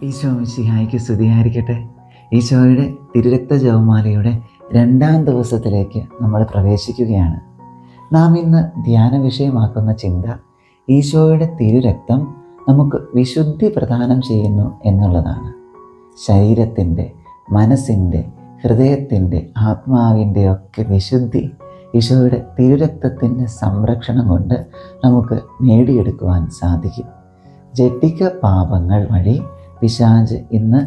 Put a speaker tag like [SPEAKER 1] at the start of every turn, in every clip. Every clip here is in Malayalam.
[SPEAKER 1] ഈശോ മിശിഹായ്ക്ക് സ്തുതിയായിരിക്കട്ടെ. ഈശോയുടെ തിരുരക്ത ജപമാലയുടെ 2ാം ദിവസത്തിലേക്ക് നമ്മൾ പ്രവേശിക്കുകയാണ്. നാം ഇന്ന് ധ്യാന വിഷയമാക്കുന്ന ചിന്ത ഈശോയുടെ തിരുരക്തം നമുക്ക് വിശുദ്ധി പ്രദാനം ചെയ്യുന്നു എന്നുള്ളതാണ്. ശരീരത്തിൻ്റെ, മനസ്സിൻ്റെ, ഹൃദയത്തിൻ്റെ, ആത്മാവിൻ്റെ ഒക്കെ വിശുദ്ധി ഈശോയുടെ തിരുരക്തത്തിൻ്റെ സംരക്ഷണം കൊണ്ട് നമുക്ക് നേടിയെടുക്കുവാൻ സാധിക്കും. ജഡിക പാപങ്ങൾ വഴി പിശാച് ഇന്ന്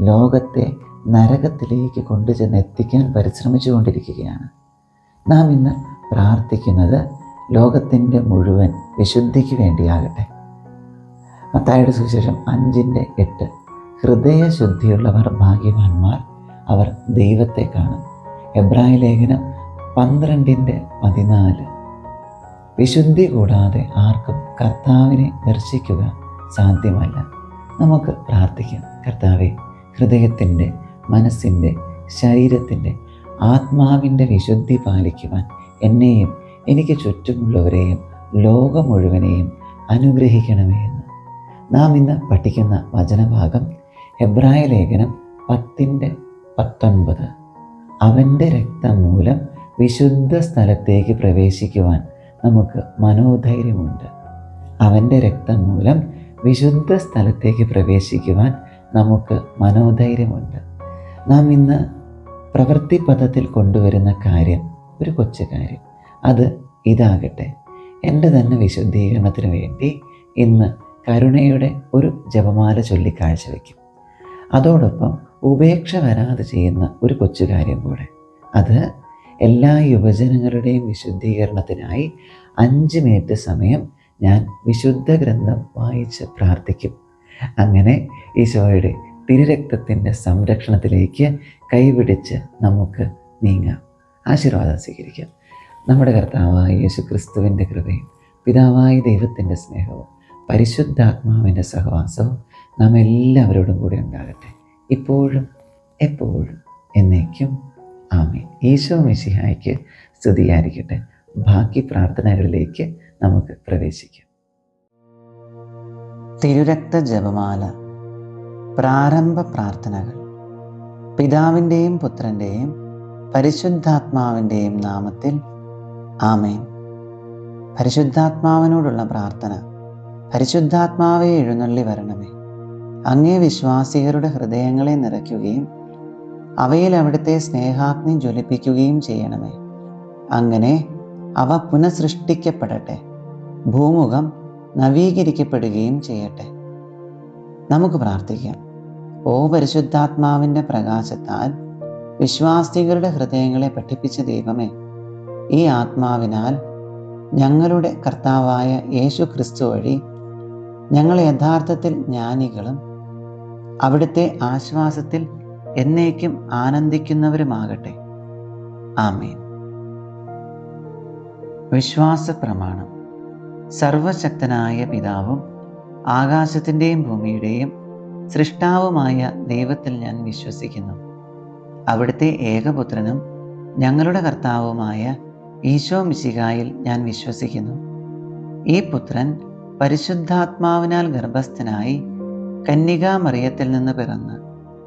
[SPEAKER 1] ലോകത്തെ നരകത്തിലേക്ക് കൊണ്ടുചെന്ന് എത്തിക്കാൻ പരിശ്രമിച്ചു കൊണ്ടിരിക്കുകയാണ്. നാം ഇന്ന് പ്രാർത്ഥിക്കുന്നത് ലോകത്തിൻ്റെ മുഴുവൻ വിശുദ്ധിക്ക് വേണ്ടിയാകട്ടെ. മത്തായിയുടെ സുവിശേഷം 5:8 ഹൃദയശുദ്ധിയുള്ളവർ ഭാഗ്യവാന്മാർ, അവർ ദൈവത്തെ കാണും. എബ്രായ ലേഖനം 12:14 വിശുദ്ധി കൂടാതെ ആർക്കും കർത്താവിനെ ദർശിക്കുക സാധ്യമല്ല. നമുക്ക് പ്രാർത്ഥിക്കാം. കർത്താവേ, ഹൃദയത്തിൻ്റെ, മനസ്സിൻ്റെ, ശരീരത്തിൻ്റെ, ആത്മാവിൻ്റെ വിശുദ്ധി പാലിക്കുവാൻ എന്നെയും എനിക്ക് ചുറ്റുമുള്ളവരെയും ലോകം മുഴുവനെയും അനുഗ്രഹിക്കണമേ എന്ന്. നാം ഇന്ന് പഠിക്കുന്ന വചനഭാഗം എബ്രായ ലേഖനം 10:19 അവൻ്റെ രക്തം മൂലം വിശുദ്ധ സ്ഥലത്തേക്ക് പ്രവേശിക്കുവാൻ നമുക്ക് മനോധൈര്യമുണ്ട്. അവൻ്റെ രക്തം മൂലം വിശുദ്ധ സ്ഥലത്തേക്ക് പ്രവേശിക്കുവാൻ നമുക്ക് മനോധൈര്യമുണ്ട്. നാം ഇന്ന് പ്രവൃത്തി പദത്തിൽ കൊണ്ടുവരുന്ന കാര്യം, ഒരു കൊച്ചു കാര്യം, അത് ഇതാകട്ടെ. എൻ്റെ തന്നെ വിശുദ്ധീകരണത്തിന് വേണ്ടി ഇന്ന് കരുണയുടെ ഒരു ജപമാല ചൊല്ലി കാഴ്ചവെക്കും. അതോടൊപ്പം ഉപേക്ഷ വരാതെ ചെയ്യുന്ന ഒരു കൊച്ചു കാര്യം കൂടെ, അത് എല്ലാ യുവജനങ്ങളുടെയും വിശുദ്ധീകരണത്തിനായി 5 മിനിറ്റ് സമയം ഞാൻ വിശുദ്ധ ഗ്രന്ഥം വായിച്ച് പ്രാർത്ഥിക്കും. അങ്ങനെ ഈശോയുടെ തിരുരക്തത്തിൻ്റെ സംരക്ഷണത്തിലേക്ക് കൈപിടിച്ച് നമുക്ക് നീങ്ങാം. ആശീർവാദം സ്വീകരിക്കാം. നമ്മുടെ കർത്താവായ യേശു ക്രിസ്തുവിൻ്റെ കൃപയും പിതാവായ ദൈവത്തിൻ്റെ സ്നേഹവും പരിശുദ്ധാത്മാവിൻ്റെ സഹവാസവും നാം എല്ലാവരോടും കൂടി ഉണ്ടാകട്ടെ, ഇപ്പോഴും എപ്പോഴും എന്നേക്കും. ആമേൻ. ഈശോ മിശിഹായ്ക്ക് സ്തുതിയായിരിക്കട്ടെ. ബാക്കി പ്രാർത്ഥനകളിലേക്ക് നമുക്ക് പ്രവേശിക്കാം. തിരുരക്ത ജപമാല പ്രാരംഭ പ്രാർത്ഥനകൾ. പിതാവിൻ്റെയും പുത്രൻ്റെയും പരിശുദ്ധാത്മാവിൻ്റെയും നാമത്തിൽ ആമേൻ. പരിശുദ്ധാത്മാവിനോടുള്ള പ്രാർത്ഥന. പരിശുദ്ധാത്മാവേ, എഴുന്നള്ളി വരണമേ. അങ്ങേ വിശ്വാസികളുടെ ഹൃദയങ്ങളെ നിറയ്ക്കുകയും അവയിൽ അവിടുത്തെ സ്നേഹാഗ്നി ജ്വലിപ്പിക്കുകയും ചെയ്യണമേ. അങ്ങനെ അവ പുനഃസൃഷ്ടിക്കപ്പെടട്ടെ, ഭൂമുഖം നവീകരിക്കപ്പെടുകയും ചെയ്യട്ടെ. നമുക്ക് പ്രാർത്ഥിക്കാം. ഓ പരിശുദ്ധാത്മാവിൻ്റെ പ്രകാശത്താൽ വിശ്വാസികളുടെ ഹൃദയങ്ങളെ പഠിപ്പിച്ച ദൈവമേ, ഈ ആത്മാവിനാൽ ഞങ്ങളുടെ കർത്താവായ യേശു ക്രിസ്തു വഴി ഞങ്ങൾ യഥാർത്ഥത്തിൽ ജ്ഞാനികളും അവിടുത്തെ ആശ്വാസത്തിൽ എന്നേക്കും ആനന്ദിക്കുന്നവരുമാകട്ടെ. ആമേൻ. വിശ്വാസ പ്രമാണം. സർവശക്തനായ പിതാവും ആകാശത്തിൻ്റെയും ഭൂമിയുടെയും സൃഷ്ടാവുമായ ദൈവത്തിൽ ഞാൻ വിശ്വസിക്കുന്നു. അവിടുത്തെ ഏകപുത്രനും ഞങ്ങളുടെ കർത്താവുമായ ഈശോ മിശിഹായിൽ ഞാൻ വിശ്വസിക്കുന്നു. ഈ പുത്രൻ പരിശുദ്ധാത്മാവിനാൽ ഗർഭസ്ഥനായി കന്യകാമറിയത്തിൽ നിന്ന് പിറന്ന്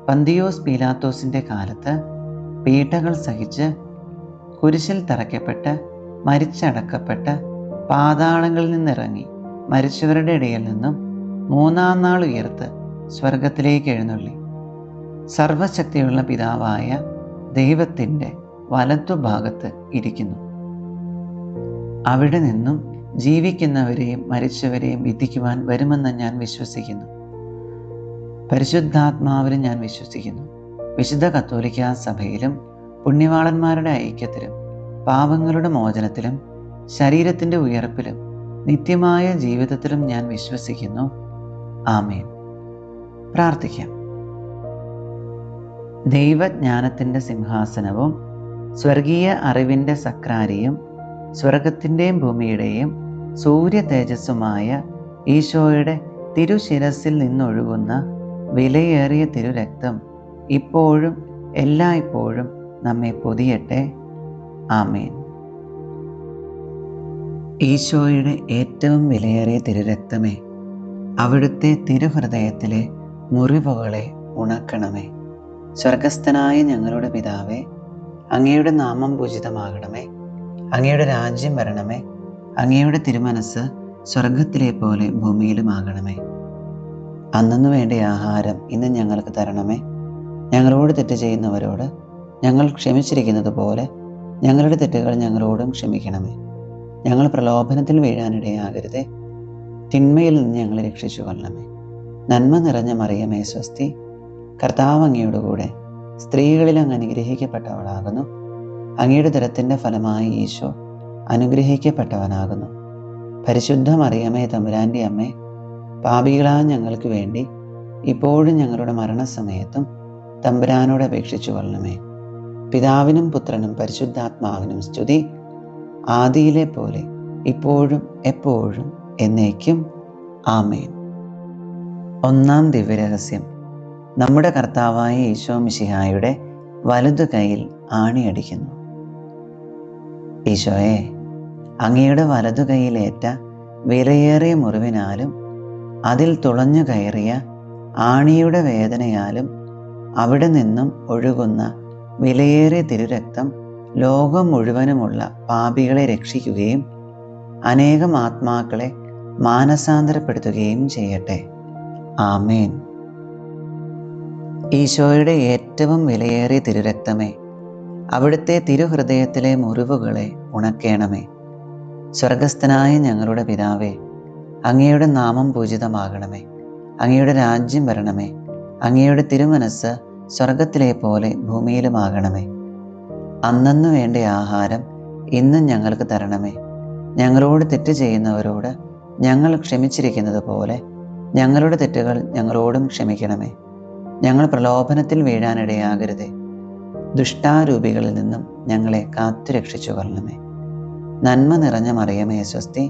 [SPEAKER 1] പന്തിയോസ് പീലാത്തോസിൻ്റെ കാലത്ത് പീഡകൾ സഹിച്ച് കുരിശിൽ തറയ്ക്കപ്പെട്ട് മരിച്ചടക്കപ്പെട്ട് പാതാളങ്ങളിൽ നിന്നിറങ്ങി മരിച്ചവരുടെ ഇടയിൽ നിന്നും 3-ാം നാൾ ഉയർത്ത് സ്വർഗത്തിലേക്ക് എഴുന്നള്ളി സർവശക്തിയുള്ള പിതാവായ ദൈവത്തിൻ്റെ വലത്തുഭാഗത്ത് ഇരിക്കുന്നു. അവിടെ നിന്നും ജീവിക്കുന്നവരെയും മരിച്ചവരെയും വിധിക്കുവാൻ വരുമെന്ന് ഞാൻ വിശ്വസിക്കുന്നു. പരിശുദ്ധാത്മാവിലും ഞാൻ വിശ്വസിക്കുന്നു. വിശുദ്ധ കത്തോലിക്കാ സഭയിലും പുണ്യവാളന്മാരുടെ ഐക്യത്തിലും പാപങ്ങളുടെ മോചനത്തിലും ശരീരത്തിൻ്റെ ഉയർപ്പിലും നിത്യമായ ജീവിതത്തിലും ഞാൻ വിശ്വസിക്കുന്നു. ആമേൻ. പ്രാർത്ഥിക്കാം. ദൈവജ്ഞാനത്തിൻ്റെ സിംഹാസനവും സ്വർഗീയ അറിവിൻ്റെ സക്രാരിയും സ്വർഗത്തിൻ്റെയും ഭൂമിയുടെയും സൂര്യ തേജസ്സുമായ ഈശോയുടെ തിരുശിരസിൽ നിന്നൊഴുകുന്ന വിലയേറിയ തിരുരക്തം ഇപ്പോഴും എല്ലായ്പ്പോഴും നമ്മെ പൊതിയട്ടെ. ആമേൻ. ഈശോയുടെ ഏറ്റവും വിലയേറിയ തിരുരക്തമേ, അവിടുത്തെ തിരുഹൃദയത്തിലെ മുറിവുകളെ ഉണക്കണമേ. സ്വർഗസ്ഥനായ ഞങ്ങളുടെ പിതാവേ, അങ്ങയുടെ നാമം പൂജിതമാകണമേ. അങ്ങയുടെ രാജ്യം വരണമേ. അങ്ങയുടെ തിരുമനസ് സ്വർഗത്തിലെ പോലെ ഭൂമിയിലുമാകണമേ. അന്നു വേണ്ട ആഹാരം ഇന്ന് ഞങ്ങൾക്ക് തരണമേ. ഞങ്ങളോട് തെറ്റ് ചെയ്യുന്നവരോട് ഞങ്ങൾ ക്ഷമിച്ചിരിക്കുന്നത് പോലെ ഞങ്ങളുടെ തെറ്റുകൾ ഞങ്ങളോടും ക്ഷമിക്കണമേ. ഞങ്ങൾ പ്രലോഭനത്തിൽ വീഴാനിടയാകരുതേ. തിന്മയിൽ നിന്ന് ഞങ്ങളെ രക്ഷിച്ചു കൊള്ളണമേ. നന്മ നിറഞ്ഞ മറിയമേ സ്വസ്തി, കർത്താവ് അങ്ങയുടെ കൂടെ സ്ത്രീകളിൽ അങ്ങ് അനുഗ്രഹിക്കപ്പെട്ടവളാകുന്നു. അങ്ങയുടെ ദരത്തിൻ്റെ ഫലമായി ഈശോ അനുഗ്രഹിക്കപ്പെട്ടവനാകുന്നു. പരിശുദ്ധ മറിയമേ തമ്പുരാൻ്റെ അമ്മേ, പാപികളായ ഞങ്ങൾക്ക് വേണ്ടി ഇപ്പോഴും ഞങ്ങളുടെ മരണസമയത്തും തമ്പുരാനോട് അപേക്ഷിച്ചു കൊള്ളണമേ. പിതാവിനും പുത്രനും പരിശുദ്ധാത്മാവിനും സ്തുതി, ആദിയിലെ പോലെ ഇപ്പോഴും എപ്പോഴും എന്നേക്കും. ആമേൻ. ഒന്നാം ദിവ്യരഹസ്യം. നമ്മുടെ കർത്താവായ ഈശോ മിശിഹായുടെ വലതു കൈയിൽ ആണിയടിക്കുന്നു. ഈശോയെ, അങ്ങയുടെ വലതു കൈയിലേറ്റ വിലയേറിയ മുറിവിനാലും അതിൽ തുളഞ്ഞു കയറിയ ആണിയുടെ വേദനയാലും അവിടെ നിന്നും ഒഴുകുന്ന വിലയേറിയ തിരുരക്തം ലോകം മുഴുവനുമുള്ള പാപികളെ രക്ഷിക്കുകയും അനേകം ആത്മാക്കളെ മാനസാന്തരപ്പെടുത്തുകയും ചെയ്യട്ടെ. ആമേൻ. ഈശോയുടെ ഏറ്റവും വിലയേറിയ തിരുരക്തമേ, അവിടുത്തെ തിരുഹൃദയത്തിലെ മുറിവുകളെ ഉണക്കേണമേ. സ്വർഗസ്ഥനായ ഞങ്ങളുടെ പിതാവേ, അങ്ങയുടെ നാമം പൂജിതമാകണമേ. അങ്ങയുടെ രാജ്യം വരണമേ. അങ്ങയുടെ തിരുമനസ് സ്വർഗത്തിലെ പോലെ ഭൂമിയിലുമാകണമേ. അന്നന്നു വേണ്ട ആഹാരം ഇന്നും ഞങ്ങൾക്ക് തരണമേ. ഞങ്ങളോട് തെറ്റ് ചെയ്യുന്നവരോട് ഞങ്ങൾ ക്ഷമിച്ചിരിക്കുന്നത് പോലെ ഞങ്ങളുടെ തെറ്റുകൾ ഞങ്ങളോടും ക്ഷമിക്കണമേ. ഞങ്ങൾ പ്രലോഭനത്തിൽ വീഴാനിടയാകരുതേ. ദുഷ്ടാരൂപികളിൽ നിന്നും ഞങ്ങളെ കാത്തുരക്ഷിച്ചു കൊള്ളണമേ. നന്മ നിറഞ്ഞ മറിയമേ സ്വസ്തി,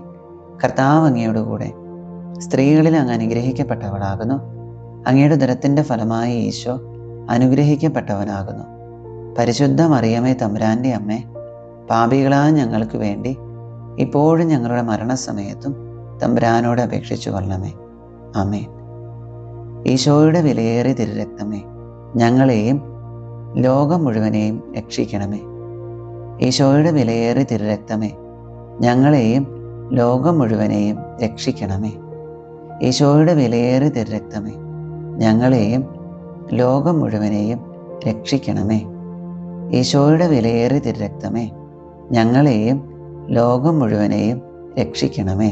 [SPEAKER 1] കർത്താവ് അങ്ങയുടെ കൂടെ സ്ത്രീകളിൽ അങ്ങ് അനുഗ്രഹിക്കപ്പെട്ടവളാകുന്നു. അങ്ങയുടെ ഉദരത്തിൻ്റെ ഫലമായി ഈശോ അനുഗ്രഹിക്കപ്പെട്ടവനാകുന്നു. പരിശുദ്ധ മറിയമേ തമ്പുരാൻ്റെ അമ്മേ, പാപികളായ ഞങ്ങൾക്ക് വേണ്ടി ഇപ്പോഴും ഞങ്ങളുടെ മരണസമയത്തും തമ്പുരാനോട് അപേക്ഷിച്ചു കൊള്ളണമേ. ആമേൻ. ഈശോയുടെ വിലയേറിയ തിരുരക്തമേ, ഞങ്ങളെയും ലോകം മുഴുവനെയും രക്ഷിക്കണമേ. ഈശോയുടെ വിലയേറിയ തിരുരക്തമേ, ഞങ്ങളെയും ലോകം മുഴുവനെയും രക്ഷിക്കണമേ. ഈശോയുടെ വിലയേറിയ തിരുരക്തമേ, ഞങ്ങളെയും ലോകം മുഴുവനെയും രക്ഷിക്കണമേ. ഈശോയുടെ വിലയേറിയ തിരുരക്തമേ, ഞങ്ങളെയും ലോകം മുഴുവനെയും രക്ഷിക്കണമേ.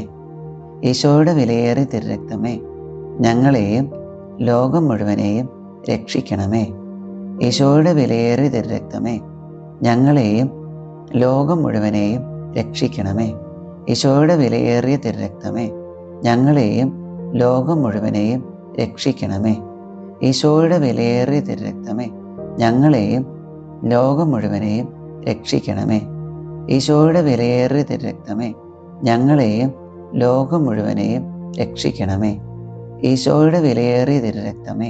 [SPEAKER 1] ഈശോയുടെ വിലയേറിയ തിരുരക്തമേ, ഞങ്ങളെയും ലോകം മുഴുവനെയും രക്ഷിക്കണമേ. ഈശോയുടെ വിലയേറിയ തിരുരക്തമേ, ഞങ്ങളെയും ലോകം മുഴുവനെയും രക്ഷിക്കണമേ. ഈശോയുടെ വിലയേറിയ തിരുരക്തമേ, ഞങ്ങളെയും ലോകം മുഴുവനെയും രക്ഷിക്കണമേ. ഈശോയുടെ വിലയേറിയ തിരുരക്തമേ, ഞങ്ങളെയും ലോകം മുഴുവനെയും രക്ഷിക്കണമേ. ഈശോയുടെ വിലയേറിയ തിരുരക്തമേ, ഞങ്ങളെയും ലോകം മുഴുവനെയും രക്ഷിക്കണമേ. ഈശോയുടെ വിലയേറിയ തിരുരക്തമേ,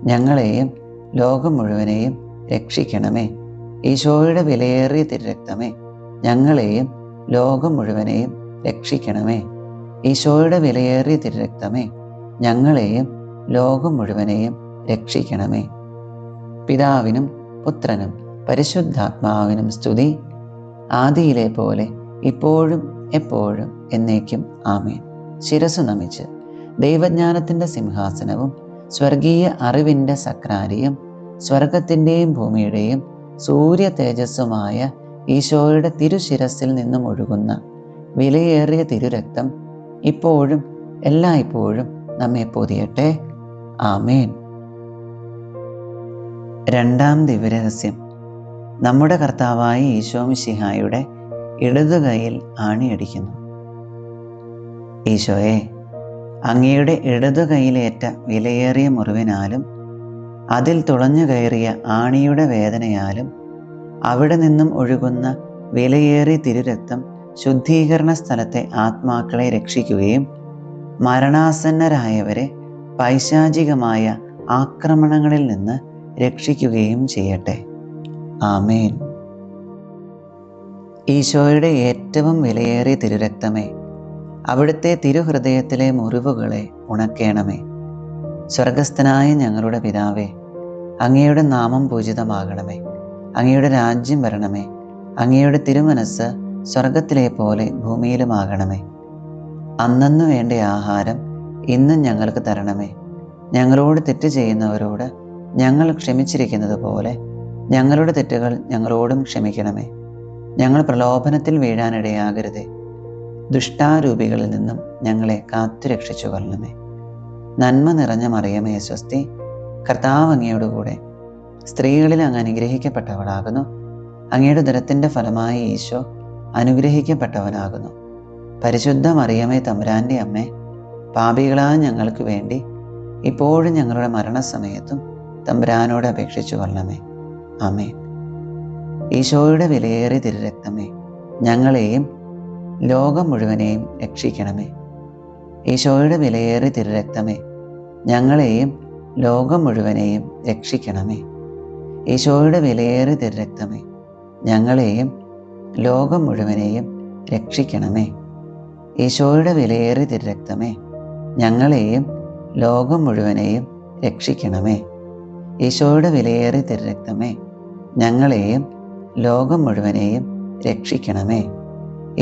[SPEAKER 1] ഞങ്ങളെയും ലോകം മുഴുവനെയും രക്ഷിക്കണമേ. ഈശോയുടെ വിലയേറിയ തിരുരക്തമേ, ഞങ്ങളെയും ലോകം മുഴുവനെയും രക്ഷിക്കണമേ. ഈശോയുടെ വിലയേറിയ തിരുരക്തമേ, ഞങ്ങളെയും ലോകം മുഴുവനെയും രക്ഷിക്കണമേ. പിതാവിനും പുത്രനും പരിശുദ്ധാത്മാവിനും സ്തുതി, ആദിയിലെ പോലെ ഇപ്പോഴും എപ്പോഴും എന്നേക്കും. ആമേൻ. ശിരസ്സു നമിച്ച് ദൈവജ്ഞാനത്തിൻ്റെ സിംഹാസനവും സ്വർഗീയ അറിവിൻ്റെ സക്രാരിയും സ്വർഗത്തിൻ്റെയും ഭൂമിയുടെയും സൂര്യ തേജസ്സുമായ ഈശോയുടെ തിരുശിരസിൽ നിന്നും ഒഴുകുന്ന വിലയേറിയ തിരുരക്തം ഇപ്പോഴും എല്ലായ്പ്പോഴും നമ്മെ പൊതിയട്ടെ. ആമേൻ. രണ്ടാം ദിവ്യരഹസ്യം. നമ്മുടെ കർത്താവായ ഈശോ മിശിഹായുടെ ഇടതുകൈയിൽ ആണിയടിക്കുന്നു. ഈശോയെ, അങ്ങയുടെ ഇടതുകൈയിലേറ്റ വിലയേറിയ മുറിവിനാലും അതിൽ തുളഞ്ഞു കയറിയ ആണിയുടെ വേദനയാലും അവിടെ നിന്നും ഒഴുകുന്ന വിലയേറിയ തിരുരക്തം ശുദ്ധീകരണ സ്ഥലത്തെ ആത്മാക്കളെ രക്ഷിക്കുകയും മരണാസന്നരായവരെ പൈശാചികമായ ആക്രമണങ്ങളിൽ നിന്ന് രക്ഷിക്കുകയും ചെയ്യട്ടെ. ആമേൻ. ഈശോയുടെ ഏറ്റവും വിലയേറിയ തിരുരക്തമേ, അവിടുത്തെ തിരുഹൃദയത്തിലെ മുറിവുകളെ ഉണക്കേണമേ. സ്വർഗസ്ഥനായ ഞങ്ങളുടെ പിതാവേ, അങ്ങയുടെ നാമം പൂജിതമാകണമേ. അങ്ങയുടെ രാജ്യം വരണമേ. അങ്ങയുടെ തിരുമനസ് സ്വർഗത്തിലെ പോലെ ഭൂമിയിലുമാകണമേ. അന്നന്നു വേണ്ട ആഹാരം ഇന്നും ഞങ്ങൾക്ക് തരണമേ. ഞങ്ങളോട് തെറ്റ് ചെയ്യുന്നവരോട് ഞങ്ങൾ ക്ഷമിച്ചിരിക്കുന്നത് പോലെ ഞങ്ങളുടെ തെറ്റുകൾ ഞങ്ങളോടും ക്ഷമിക്കണമേ. ഞങ്ങൾ പ്രലോഭനത്തിൽ വീഴാനിടയാകരുതേ. ദുഷ്ടാരൂപികളിൽ നിന്നും ഞങ്ങളെ കാത്തുരക്ഷിച്ചു കൊള്ളണമേ. നന്മ നിറഞ്ഞ മറിയമേ സ്വസ്തി, കർത്താവ് അങ്ങയോടുകൂടെ സ്ത്രീകളിൽ അങ്ങ് അനുഗ്രഹിക്കപ്പെട്ടവളാകുന്നു. അങ്ങയുടെ ഉദരത്തിൻ്റെ ഫലമായ ഈശോ അനുഗ്രഹിക്കപ്പെട്ടവനാകുന്നു. പരിശുദ്ധ മറിയമേ തമ്പുരാൻ്റെ അമ്മേ, പാപികളായ ഞങ്ങൾക്ക് വേണ്ടി ഇപ്പോഴും ഞങ്ങളുടെ മരണസമയത്തും തമ്പുരാനോട് അപേക്ഷിച്ചു കൊള്ളണമേ. ആമേൻ. ഈശോയുടെ വിലയേറിയ തിരുരക്തമേ, ഞങ്ങളെയും ലോകം മുഴുവനെയും രക്ഷിക്കണമേ. ഈശോയുടെ വിലയേറിയ തിരുരക്തമേ, ഞങ്ങളെയും ലോകം മുഴുവനെയും രക്ഷിക്കണമേ. ഈശോയുടെ വിലയേറിയ തിരുരക്തമേ, ഞങ്ങളെയും ലോകം മുഴുവനെയും രക്ഷിക്കണമേ. ഈശോയുടെ വിലയേറിയ തിരുരക്തമേ, ഞങ്ങളെയും ലോകം മുഴുവനെയും രക്ഷിക്കണമേ. ഈശോയുടെ വിലയേറിയ തിരുരക്തമേ, ഞങ്ങളെയും ലോകം മുഴുവനെയും രക്ഷിക്കണമേ.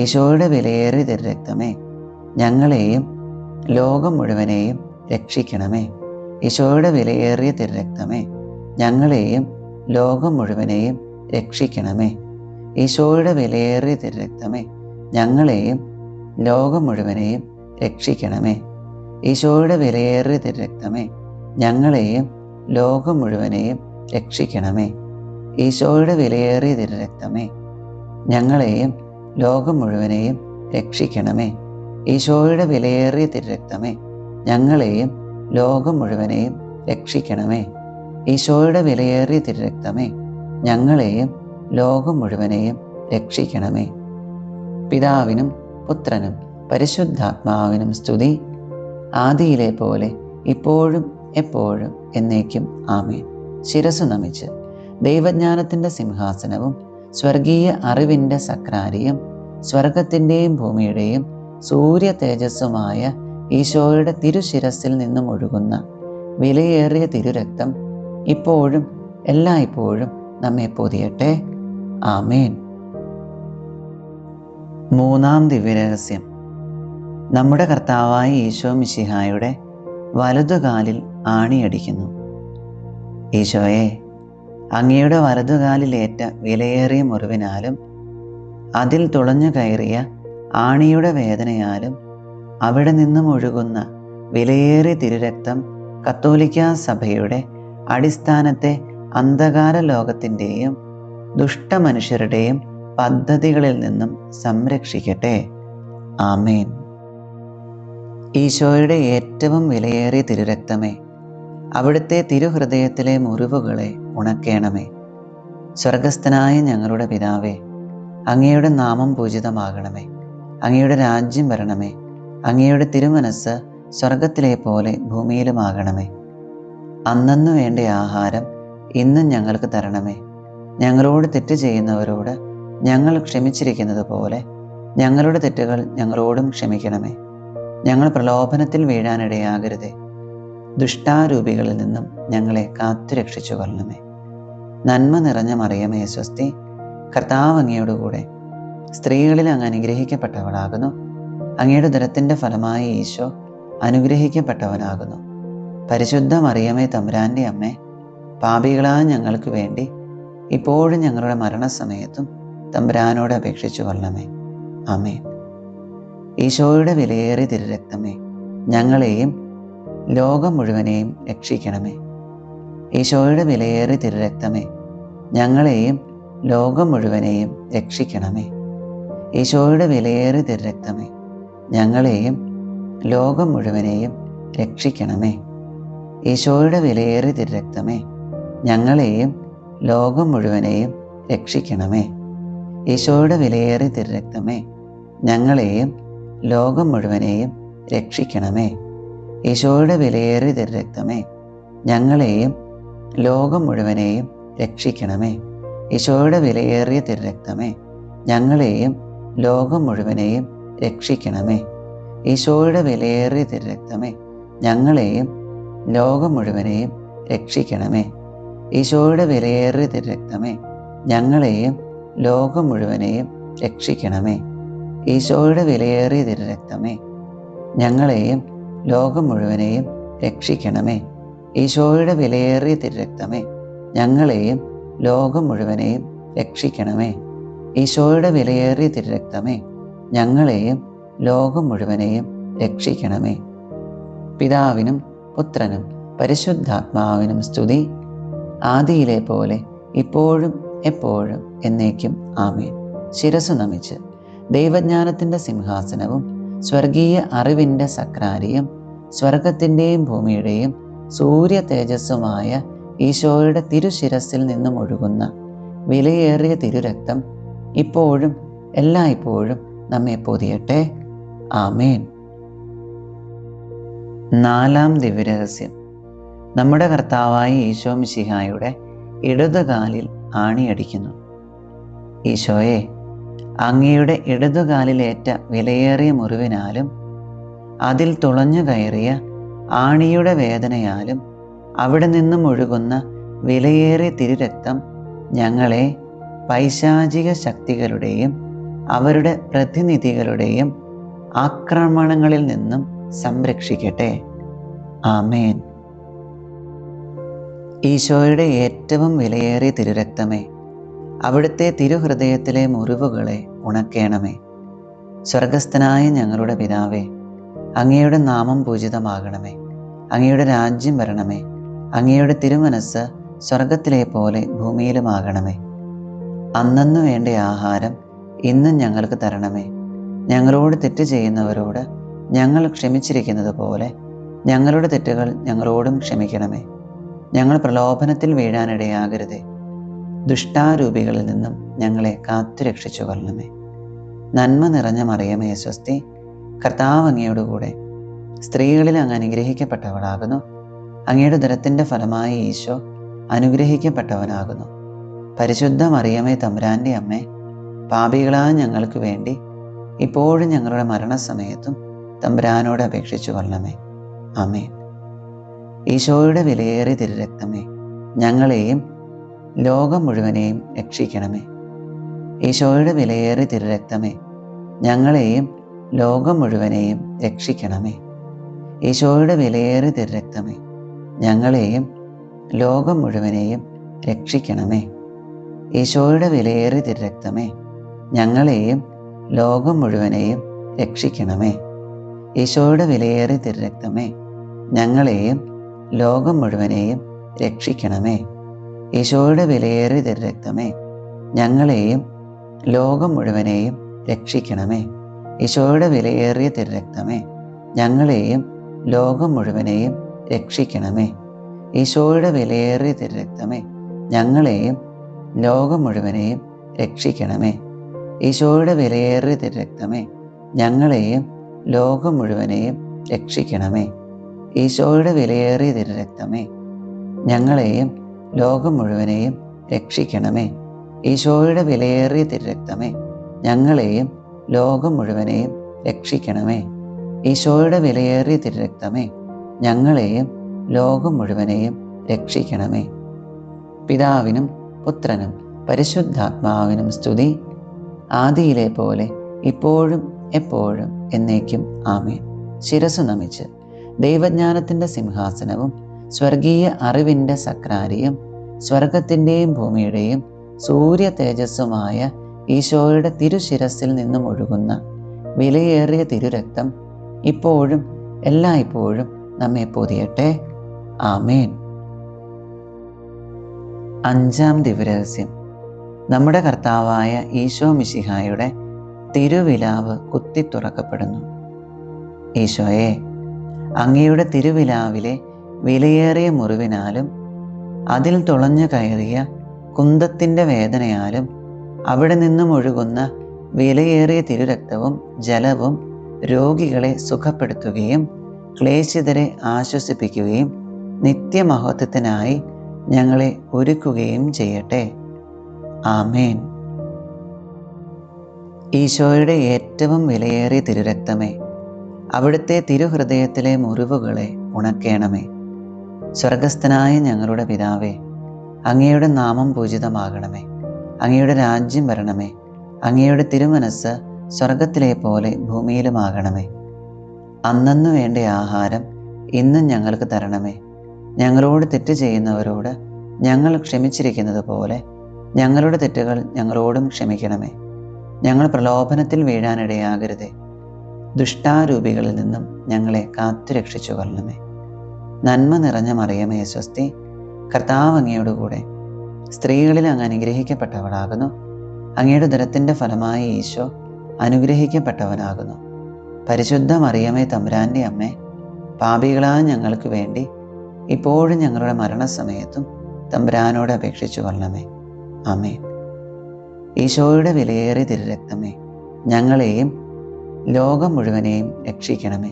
[SPEAKER 1] ഈശോയുടെ വിലയേറിയ തിരുരക്തമേ, ഞങ്ങളെയും ലോകം മുഴുവനെയും രക്ഷിക്കണമേ. ഈശോയുടെ വിലയേറിയ തിരുരക്തമേ, ഞങ്ങളെയും ലോകം മുഴുവനെയും രക്ഷിക്കണമേ. ഈശോയുടെ വിലയേറിയ തിരുരക്തമേ, ഞങ്ങളെയും ലോകം മുഴുവനെയും രക്ഷിക്കണമേ. ഈശോയുടെ വിലയേറിയ തിരുരക്തമേ, ഞങ്ങളെയും ലോകം മുഴുവനെയും രക്ഷിക്കണമേ. ഈശോയുടെ വിലയേറിയ തിരുരക്തമേ, ഞങ്ങളെയും ലോകം മുഴുവനെയും രക്ഷിക്കണമേ. ഈശോയുടെ വിലയേറിയ തിരുരക്തമേ, ഞങ്ങളെയും ലോകം മുഴുവനെയും രക്ഷിക്കണമേ. ഈശോയുടെ വിലയേറിയ തിരുരക്തമേ, ഞങ്ങളെയും ലോകം മുഴുവനെയും രക്ഷിക്കണമേ. പിതാവിനും പുത്രനും പരിശുദ്ധാത്മാവിനും സ്തുതി, ആദിയിലെ പോലെ ഇപ്പോഴും എപ്പോഴും എന്നേക്കും ആമേൻ. ശിരസ്സു നമിച്ച് ദൈവജ്ഞാനത്തിൻ്റെ സിംഹാസനവും സ്വർഗീയ അറിവിൻ്റെ സക്രാരിയും സ്വർഗത്തിൻ്റെയും ഭൂമിയുടെയും സൂര്യ തേജസ്സുമായ ഈശോയുടെ തിരുശിരസിൽ നിന്നും ഒഴുകുന്ന വിലയേറിയ തിരുരക്തം ഇപ്പോഴും എല്ലായ്പ്പോഴും നമ്മെ പൊതിയട്ടെ. ആമേൻ. മൂന്നാം ദിവ്യരഹസ്യം. നമ്മുടെ കർത്താവായ ഈശോ മിശിഹായുടെ വലതുകാലിൽ ആണിയടിക്കുന്നു. ഈശോയെ, അങ്ങയുടെ വലതുകാലിലേറ്റ വിലയേറിയ മുറിവിനാലും അതിൽ തുളഞ്ഞു കയറിയ ആണിയുടെ വേദനയാലും അവിടെ നിന്നും ഒഴുകുന്ന വിലയേറിയ തിരുരക്തം കത്തോലിക്കാ സഭയുടെ അടിസ്ഥാനത്തെ അന്ധകാര ലോകത്തിൻ്റെയും ദുഷ്ടമനുഷ്യരുടെയും പദ്ധതികളിൽ നിന്നും സംരക്ഷിക്കട്ടെ. ആമേൻ. ഈശോയുടെ ഏറ്റവും വിലയേറിയ തിരുരക്തമേ, അവിടുത്തെ തിരുഹൃദയത്തിലെ മുറിവുകളെ ഉണക്കേണമേ. സ്വർഗസ്ഥനായ ഞങ്ങളുടെ പിതാവേ, അങ്ങയുടെ നാമം പൂജിതമാകണമേ. അങ്ങയുടെ രാജ്യം വരണമേ. അങ്ങയുടെ തിരുമനസ് സ്വർഗത്തിലെ പോലെ ഭൂമിയിലുമാകണമേ. അന്നന്നു വേണ്ട ആഹാരം ഇന്നും ഞങ്ങൾക്ക് തരണമേ. ഞങ്ങളോട് തെറ്റ് ചെയ്യുന്നവരോട് ഞങ്ങൾ ക്ഷമിച്ചിരിക്കുന്നത് പോലെ ഞങ്ങളുടെ തെറ്റുകൾ ഞങ്ങളോടും ക്ഷമിക്കണമേ. ഞങ്ങൾ പ്രലോഭനത്തിൽ വീഴാനിടയാകരുതേ. ദുഷ്ടാരൂപികളിൽ നിന്നും ഞങ്ങളെ കാത്തുരക്ഷിച്ചു കൊള്ളണമേ. നന്മ നിറഞ്ഞ മറിയമേ സ്വസ്തി, കർത്താവ് അങ്ങയോടുകൂടെ സ്ത്രീകളിൽ അങ്ങ് അനുഗ്രഹിക്കപ്പെട്ടവളാകുന്നു. അങ്ങയുടെ ഉദരത്തിൻ്റെ ഫലമായ ഈശോ അനുഗ്രഹിക്കപ്പെട്ടവനാകുന്നു. പരിശുദ്ധ മറിയമേ തമ്പുരാൻ്റെ അമ്മേ, പാപികളായ ഞങ്ങൾക്ക് വേണ്ടി ഇപ്പോഴും ഞങ്ങളുടെ മരണസമയത്തും തമ്പുരാനോട് അപേക്ഷിച്ചു കൊള്ളണമേ. ആമേൻ. ഈശോയുടെ വിലയേറിയ തിരുരക്തമേ, ഞങ്ങളെയും ലോകം മുഴുവനെയും രക്ഷിക്കണമേ. ഈശോയുടെ വിലയേറിയ തിരുരക്തമേ, ഞങ്ങളെയും ലോകം മുഴുവനെയും രക്ഷിക്കണമേ. ഈശോയുടെ വിലയേറിയ തിരുരക്തമേ, ഞങ്ങളെയും ലോകം മുഴുവനെയും രക്ഷിക്കണമേ. ഈശോയുടെ വിലയേറിയ തിരുരക്തമേ, ഞങ്ങളെയും ലോകം മുഴുവനെയും രക്ഷിക്കണമേ. ഈശോയുടെ വിലയേറിയ തിരുരക്തമേ, ഞങ്ങളെയും ലോകം മുഴുവനെയും രക്ഷിക്കണമേ. ഈശോയുടെ വിലയേറിയ തിരുരക്തമേ, ഞങ്ങളെയും ലോകം മുഴുവനെയും രക്ഷിക്കണമേ. ഈശോയുടെ വിലയേറിയ തിരുരക്തമേ, ഞങ്ങളെയും ലോകം മുഴുവനെയും രക്ഷിക്കണമേ. ഈശോയുടെ വിലയേറിയ തിരുരക്തമേ, ഞങ്ങളെയും ലോകം മുഴുവനെയും രക്ഷിക്കണമേ. ഈശോയുടെ വിലയേറിയ തിരുരക്തമേ, ഞങ്ങളെയും ലോകം മുഴുവനെയും രക്ഷിക്കണമേ. ഈശോയുടെ വിലയേറിയ തിരുരക്തമേ, ഞങ്ങളെയും ലോകം മുഴുവനെയും രക്ഷിക്കണമേ. ഈശോയുടെ വിലയേറിയ തിരുരക്തമേ, ഞങ്ങളെയും ലോകം മുഴുവനെയും രക്ഷിക്കണമേ. ഈശോയുടെ വിലയേറിയ തിരുരക്തമേ, ഞങ്ങളെയും ലോകം മുഴുവനെയും രക്ഷിക്കണമേ. പിതാവിനും പുത്രനും പരിശുദ്ധാത്മാവിനും സ്തുതി, ആദിയിലെ പോലെ ഇപ്പോഴും എപ്പോഴും എന്നേക്കും ആമേൻ. ശിരസ്സു നമിച്ച് ദൈവജ്ഞാനത്തിൻ്റെ സിംഹാസനവും സ്വർഗീയ അറിവിൻ്റെ സക്രാരിയും സ്വർഗത്തിൻ്റെയും ഭൂമിയുടെയും സൂര്യ തേജസ്സുമായ ഈശോയുടെ തിരുശിരസിൽ നിന്നും ഒഴുകുന്ന വിലയേറിയ തിരുരക്തം ഇപ്പോഴും എല്ലായ്പ്പോഴും നമ്മെ പൊതിയട്ടെ. ആമേൻ. നാലാം ദിവ്യരഹസ്യം. നമ്മുടെ കർത്താവായ ഈശോ മിശിഹായുടെ ഇടതുകാലിൽ ആണിയടിക്കുന്നു. ഈശോയെ, അങ്ങയുടെ ഇടതുകാലിലേറ്റ വിലയേറിയ മുറിവിനാലും അതിൽ തുളഞ്ഞു കയറിയ ആണിയുടെ വേദനയാലും അവിടെ നിന്നും ഒഴുകുന്ന വിലയേറിയ തിരുരക്തം ഞങ്ങളെ പൈശാചിക ശക്തികളുടെയും അവരുടെ പ്രതിനിധികളുടെയും ആക്രമണങ്ങളിൽ നിന്നും സംരക്ഷിക്കട്ടെ. ആമേൻ. ഈശോയുടെ ഏറ്റവും വിലയേറിയ തിരുരക്തമേ, അവിടുത്തെ തിരുഹൃദയത്തിലെ മുറിവുകളെ ഉണക്കേണമേ. സ്വർഗസ്ഥനായ ഞങ്ങളുടെ പിതാവേ, അങ്ങയുടെ നാമം പൂജിതമാകണമേ. അങ്ങയുടെ രാജ്യം വരണമേ. അങ്ങയുടെ തിരുമനസ്സ് സ്വർഗത്തിലെ പോലെ ഭൂമിയിലുമാകണമേ. അന്നന്നു വേണ്ട ആഹാരം ഇന്നും ഞങ്ങൾക്ക് തരണമേ. ഞങ്ങളോട് തെറ്റ് ചെയ്യുന്നവരോട് ഞങ്ങൾ ക്ഷമിച്ചിരിക്കുന്നത് പോലെ ഞങ്ങളുടെ തെറ്റുകൾ ഞങ്ങളോടും ക്ഷമിക്കണമേ. ഞങ്ങൾ പ്രലോഭനത്തിൽ വീഴാനിടയാകരുതേ. ദുഷ്ടാരൂപികളിൽ നിന്നും ഞങ്ങളെ കാത്തുരക്ഷിച്ചു കൊള്ളണമേ. നന്മ നിറഞ്ഞ മറിയമേ സ്വസ്തി, കർത്താവ് അങ്ങയോടുകൂടെ സ്ത്രീകളിൽ അങ്ങ് അനുഗ്രഹിക്കപ്പെട്ടവളാകുന്നു. അങ്ങയുടെ ഉദരത്തിൻ്റെ ഫലമായ ഈശോ അനുഗ്രഹിക്കപ്പെട്ടവനാകുന്നു. പരിശുദ്ധ മറിയമേ തമ്പുരാൻ്റെ അമ്മേ, പാപികളായ ഞങ്ങൾക്ക് വേണ്ടി ഇപ്പോഴും ഞങ്ങളുടെ മരണസമയത്തും തമ്പുരാനോട് അപേക്ഷിച്ചു കൊള്ളണമേ. ആമേൻ. ഈശോയുടെ വിലയേറിയ തിരുരക്തമേ, ഞങ്ങളെയും ലോകം മുഴുവനെയും രക്ഷിക്കണമേ. ഈശോയുടെ വിലയേറിയ തിരുരക്തമേ, ഞങ്ങളെയും ലോകം മുഴുവനെയും രക്ഷിക്കണമേ. ഈശോയുടെ വിലയേറിയ തിരുരക്തമേ, ഞങ്ങളെയും ലോകം മുഴുവനെയും രക്ഷിക്കണമേ. ഈശോയുടെ വിലയേറിയ തിരുരക്തമേ, ഞങ്ങളെയും ലോകം മുഴുവനെയും രക്ഷിക്കണമേ. ഈശോയുടെ വിലയേറിയ തിരുരക്തമേ, ഞങ്ങളെയും ലോകം മുഴുവനെയും രക്ഷിക്കണമേ. ഈശോയുടെ വിലയേറിയ തിരുരക്തമേ, ഞങ്ങളെയും ലോകം മുഴുവനെയും രക്ഷിക്കണമേ. ഈശോയുടെ വിലയേറിയ തിരുരക്തമേ, ഞങ്ങളെയും ലോകം മുഴുവനെയും രക്ഷിക്കണമേ. ഈശോയുടെ വിലയേറിയ തിരുരക്തമേ, ഞങ്ങളെയും ലോകം മുഴുവനെയും രക്ഷിക്കണമേ. ഈശോയുടെ വിലയേറിയ തിരുരക്തമേ, ഞങ്ങളെയും ലോകം മുഴുവനെയും രക്ഷിക്കണമേ. ഈശോയുടെ വിലയേറിയ തിരുരക്തമേ, ഞങ്ങളെയും ലോകം മുഴുവനെയും രക്ഷിക്കണമേ. ഈശോയുടെ വിലയേറിയ തിരുരക്തമേ, ഞങ്ങളെയും ലോകം മുഴുവനെയും രക്ഷിക്കണമേ. ഈശോയുടെ വിലയേറിയ തിരുരക്തമേ, ഞങ്ങളെയും ലോകം മുഴുവനെയും രക്ഷിക്കണമേ. പിതാവിനും പുത്രനും പരിശുദ്ധാത്മാവിനും സ്തുതി, ആദിയിലെ പോലെ ഇപ്പോഴും എപ്പോഴും എന്നേക്കും ആമേൻ. ശിരസ്സു നമിച്ച് ദൈവജ്ഞാനത്തിൻ്റെ സിംഹാസനവും സ്വർഗീയ അറിവിൻ്റെ സക്രാരിയും സ്വർഗത്തിൻ്റെയും ഭൂമിയുടെയും സൂര്യ തേജസ്സുമായ ഈശോയുടെ തിരുശിരസിൽ നിന്നും ഒഴുകുന്ന വിലയേറിയ തിരുരക്തം ഇപ്പോഴും എല്ലായ്പ്പോഴും നമ്മെ പൊതിയട്ടെ. ആമേൻ. അഞ്ചാം ദിവ്യരഹസ്യം. നമ്മുടെ കർത്താവായ ഈശോ മിശിഹായുടെ തിരുവിലാവ് കുത്തി തുറക്കപ്പെടുന്നു. ഈശോയെ, അങ്ങയുടെ തിരുവിലാവിലെ വിലയേറിയ മുറിവിനാലും അതിൽ തുളഞ്ഞു കയറിയ കുന്തത്തിൻ്റെ വേദനയാലും അവിടെ നിന്നും ഒഴുകുന്ന വിലയേറിയ തിരുരക്തവും ജലവും രോഗികളെ സുഖപ്പെടുത്തുകയും ക്ലേശിതരെ ആശ്വസിപ്പിക്കുകയും നിത്യമഹത്വത്തിനായി ഞങ്ങളെ ഒരുക്കുകയും ചെയ്യട്ടെ. ആമേൻ. ഈശോയുടെ ഏറ്റവും വിലയേറിയ തിരുരക്തമേ, അവിടുത്തെ തിരുഹൃദയത്തിലെ മുറിവുകളെ ഉണക്കേണമേ. സ്വർഗസ്ഥനായ ഞങ്ങളുടെ പിതാവേ, അങ്ങയുടെ നാമം പൂജിതമാകണമേ. അങ്ങയുടെ രാജ്യം വരണമേ. അങ്ങയുടെ തിരുമനസ്സ് സ്വർഗത്തിലെ പോലെ ഭൂമിയിലുമാകണമേ. അന്നന്നു വേണ്ട ആഹാരം ഇന്നും ഞങ്ങൾക്ക് തരണമേ. ഞങ്ങളോട് തെറ്റ് ചെയ്യുന്നവരോട് ഞങ്ങൾ ക്ഷമിച്ചിരിക്കുന്നത് പോലെ ഞങ്ങളുടെ തെറ്റുകൾ ഞങ്ങളോടും ക്ഷമിക്കണമേ. ഞങ്ങൾ പ്രലോഭനത്തിൽ വീഴാനിടയാകരുതേ. ദുഷ്ടാരൂപികളിൽ നിന്നും ഞങ്ങളെ കാത്തുരക്ഷിച്ചു കൊള്ളണമേ. നന്മ നിറഞ്ഞ മറിയമേ സ്വസ്തി, കർത്താവ് അങ്ങയോടുകൂടെ സ്ത്രീകളിൽ അങ്ങ് അനുഗ്രഹിക്കപ്പെട്ടവളാകുന്നു. അങ്ങയുടെ ഉദരത്തിൻ്റെ ഫലമായ ഈശോ അനുഗ്രഹിക്കപ്പെട്ടവനാകുന്നു. പരിശുദ്ധ മറിയമേ തമ്പുരാൻ്റെ അമ്മേ, പാപികളായ ഞങ്ങൾക്ക് വേണ്ടി ഇപ്പോഴും ഞങ്ങളുടെ മരണസമയത്തും തമ്പുരാനോട് അപേക്ഷിച്ചു കൊള്ളണമേ. ആമേൻ. ഈശോയുടെ വിലയേറിയ തിരുരക്തമേ, ഞങ്ങളെയും ലോകം മുഴുവനെയും രക്ഷിക്കണമേ.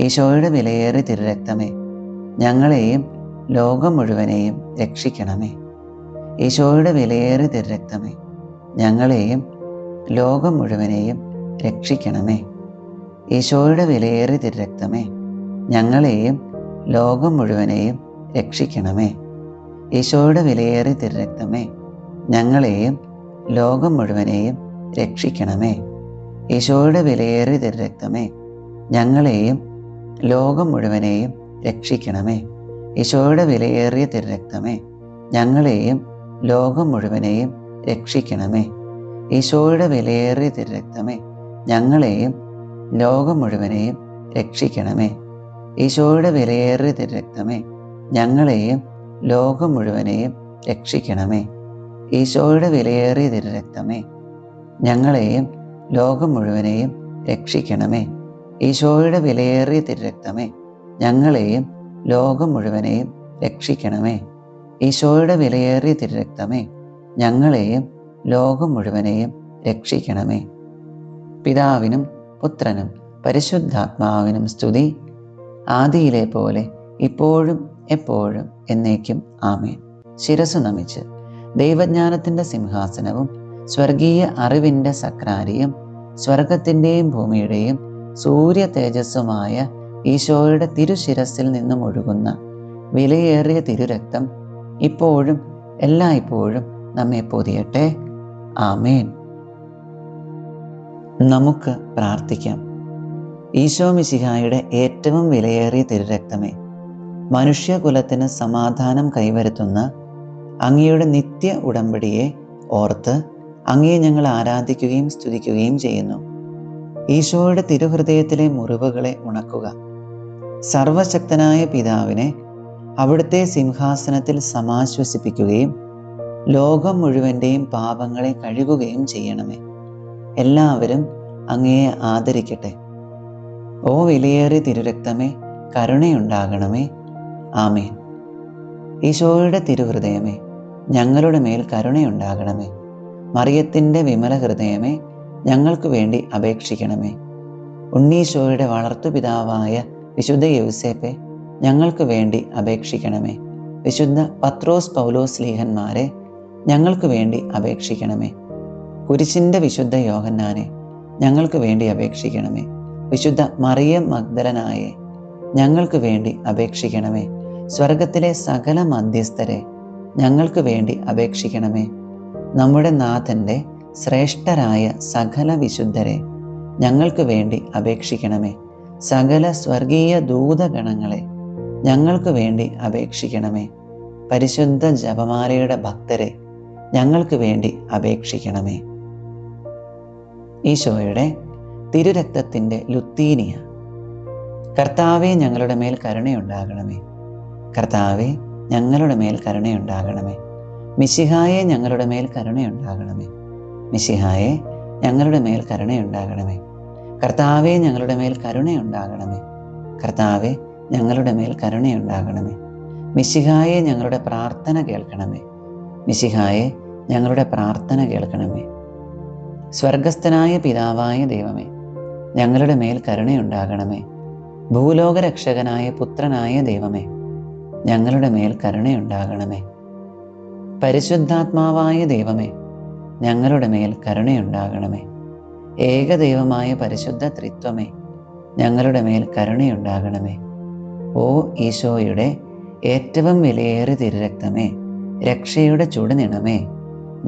[SPEAKER 1] ഈശോയുടെ വിലയേറിയ തിരുരക്തമേ, ഞങ്ങളെയും ലോകം മുഴുവനെയും രക്ഷിക്കണമേ. ഈശോയുടെ വിലയേറിയ തിരുരക്തമേ, ഞങ്ങളെയും ലോകം മുഴുവനെയും രക്ഷിക്കണമേ. ഈശോയുടെ വിലയേറിയ തിരുരക്തമേ, ഞങ്ങളെയും ലോകം മുഴുവനെയും രക്ഷിക്കണമേ. ഈശോയുടെ വിലയേറിയ തിരുരക്തമേ, ഞങ്ങളെയും ലോകം മുഴുവനെയും രക്ഷിക്കണമേ. ഈശോയുടെ വിലയേറിയ തിരുരക്തമേ, ഞങ്ങളെയും ലോകം മുഴുവനെയും രക്ഷിക്കണമേ. ഈശോയുടെ വിലയേറിയ തിരുരക്തമേ, ഞങ്ങളെയും ലോകം മുഴുവനെയും രക്ഷിക്കണമേ. ഈശോയുടെ വിലയേറിയ തിരുരക്തമേ, ഞങ്ങളെയും ലോകം മുഴുവനെയും രക്ഷിക്കണമേ. ഈശോയുടെ വിലയേറിയ തിരുരക്തമേ, ഞങ്ങളെയും ലോകം മുഴുവനെയും രക്ഷിക്കണമേ. ഈശോയുടെ വിലയേറിയ തിരുരക്തമേ, ഞങ്ങളെയും ലോകം മുഴുവനെയും രക്ഷിക്കണമേ. ഈശോയുടെ വിലയേറിയ തിരുരക്തമേ, ഞങ്ങളെയും ലോകം മുഴുവനെയും രക്ഷിക്കണമേ. ഈശോയുടെ വിലയേറിയ തിരുരക്തമേ, ഞങ്ങളെയും ലോകം മുഴുവനെയും രക്ഷിക്കണമേ. പിതാവിനും പുത്രനും പരിശുദ്ധാത്മാവിനും സ്തുതി, ആദിയിലെ പോലെ ഇപ്പോഴും എപ്പോഴും എന്നേക്കും ആമേൻ. ശിരസ്സു നമിച്ച് ദൈവജ്ഞാനത്തിൻ്റെ സിംഹാസനവും സ്വർഗീയ അറിവിൻ്റെ സക്രാരിയും സ്വർഗത്തിൻ്റെയും ഭൂമിയുടെയും സൂര്യ തേജസ്സുമായ ഈശോയുടെ തിരുശിരസിൽ നിന്നും ഒഴുകുന്ന വിലയേറിയ തിരുരക്തം ഇപ്പോഴും എല്ലായ്പ്പോഴും നമ്മെ പൊതിയട്ടെ. ആമേൻ. നമുക്ക് പ്രാർത്ഥിക്കാം. ഈശോ മിശിഹായുടെ ഏറ്റവും വിലയേറിയ തിരുരക്തമേ, മനുഷ്യകുലത്തിന് സമാധാനം കൈവരുത്തുന്ന അങ്ങയുടെ നിത്യ ഉടമ്പടിയെ ഓർത്ത് അങ്ങയെ ഞങ്ങൾ ആരാധിക്കുകയും സ്തുതിക്കുകയും ചെയ്യുന്നു. ഈശോയുടെ തിരുഹൃദയത്തിലെ മുറിവുകളെ ഉണക്കുക. സർവശക്തനായ പിതാവിനെ അവിടുത്തെ സിംഹാസനത്തിൽ സമാശ്വസിപ്പിക്കുകയും ലോകം മുഴുവൻ്റെയും പാപങ്ങളെ കഴുകുകയും ചെയ്യണമേ. എല്ലാവരും അങ്ങയെ ആദരിക്കട്ടെ. ഓ വിലയേറിയ തിരുരക്തമേ, കരുണയുണ്ടാകണമേ. ആമേൻ. ഈശോയുടെ തിരുഹൃദയമേ, ഞങ്ങളുടെ മേൽ കരുണയുണ്ടാകണമേ. മറിയത്തിൻ്റെ വിമല ഹൃദയമേ, ഞങ്ങൾക്ക് വേണ്ടി അപേക്ഷിക്കണമേ. ഉണ്ണീശോയുടെ വളർത്തുപിതാവായ വിശുദ്ധ യൗസേപ്പെ, ഞങ്ങൾക്ക് വേണ്ടി അപേക്ഷിക്കണമേ. വിശുദ്ധ പത്രോസ് പൗലോസ് സ്ലീഹന്മാരെ, ഞങ്ങൾക്ക് വേണ്ടി അപേക്ഷിക്കണമേ. കുരിശിൻ്റെ വിശുദ്ധ യോഹന്നാനെ, ഞങ്ങൾക്ക് വേണ്ടി അപേക്ഷിക്കണമേ. വിശുദ്ധ മറിയം മഗ്ദലനായെ, ഞങ്ങൾക്ക് വേണ്ടി അപേക്ഷിക്കണമേ. സ്വർഗത്തിലെ സകല മധ്യസ്ഥരെ, ഞങ്ങൾക്ക് വേണ്ടി അപേക്ഷിക്കണമേ. നമ്മുടെ നാഥൻ്റെ ശ്രേഷ്ഠരായ സകല വിശുദ്ധരെ, ഞങ്ങൾക്ക് വേണ്ടി അപേക്ഷിക്കണമേ. സകല സ്വർഗീയ ദൂതഗണങ്ങളെ, ഞങ്ങൾക്ക് വേണ്ടി അപേക്ഷിക്കണമേ. പരിശുദ്ധ ജപമാലയുടെ ഭക്തരെ, ഞങ്ങൾക്ക് വേണ്ടി അപേക്ഷിക്കണമേ. ഈശോയുടെ തിരുരക്തത്തിൻ്റെ ലുത്തീനിയ. കർത്താവെ, ഞങ്ങളുടെ മേൽ കരുണയുണ്ടാകണമേ. കർത്താവെ, ഞങ്ങളുടെ മേൽ കരുണയുണ്ടാകണമേ. മിശിഹായെ, ഞങ്ങളുടെ മേൽ കരുണയുണ്ടാകണമേ. മിശിഹായെ, ഞങ്ങളുടെ മേൽ കരുണയുണ്ടാകണമേ. കർത്താവെ, ഞങ്ങളുടെ മേൽ കരുണയുണ്ടാകണമേ. കർത്താവെ, ഞങ്ങളുടെ മേൽ കരുണയുണ്ടാകണമേ. മിശിഹായെ, ഞങ്ങളുടെ പ്രാർത്ഥന കേൾക്കണമേ. മിശിഹായെ, ഞങ്ങളുടെ പ്രാർത്ഥന കേൾക്കണമേ. സ്വർഗസ്ഥനായ പിതാവായ ദൈവമേ, ഞങ്ങളുടെ മേൽ കരുണയുണ്ടാകണമേ. ഭൂലോകരക്ഷകനായ പുത്രനായ ദൈവമേ, ഞങ്ങളുടെ മേൽ കരുണയുണ്ടാകണമേ. പരിശുദ്ധാത്മാവായ ദൈവമേ, ഞങ്ങളുടെ മേൽ കരുണയുണ്ടാകണമേ. ഏകദൈവമായ പരിശുദ്ധ ത്രിത്വമേ, ഞങ്ങളുടെ മേൽ കരുണയുണ്ടാകണമേ. ഓ ഈശോയുടെ ഏറ്റവും വിലയേറിയ തിരുരക്തമേ, രക്ഷയുടെ ചുടുനിണമേ,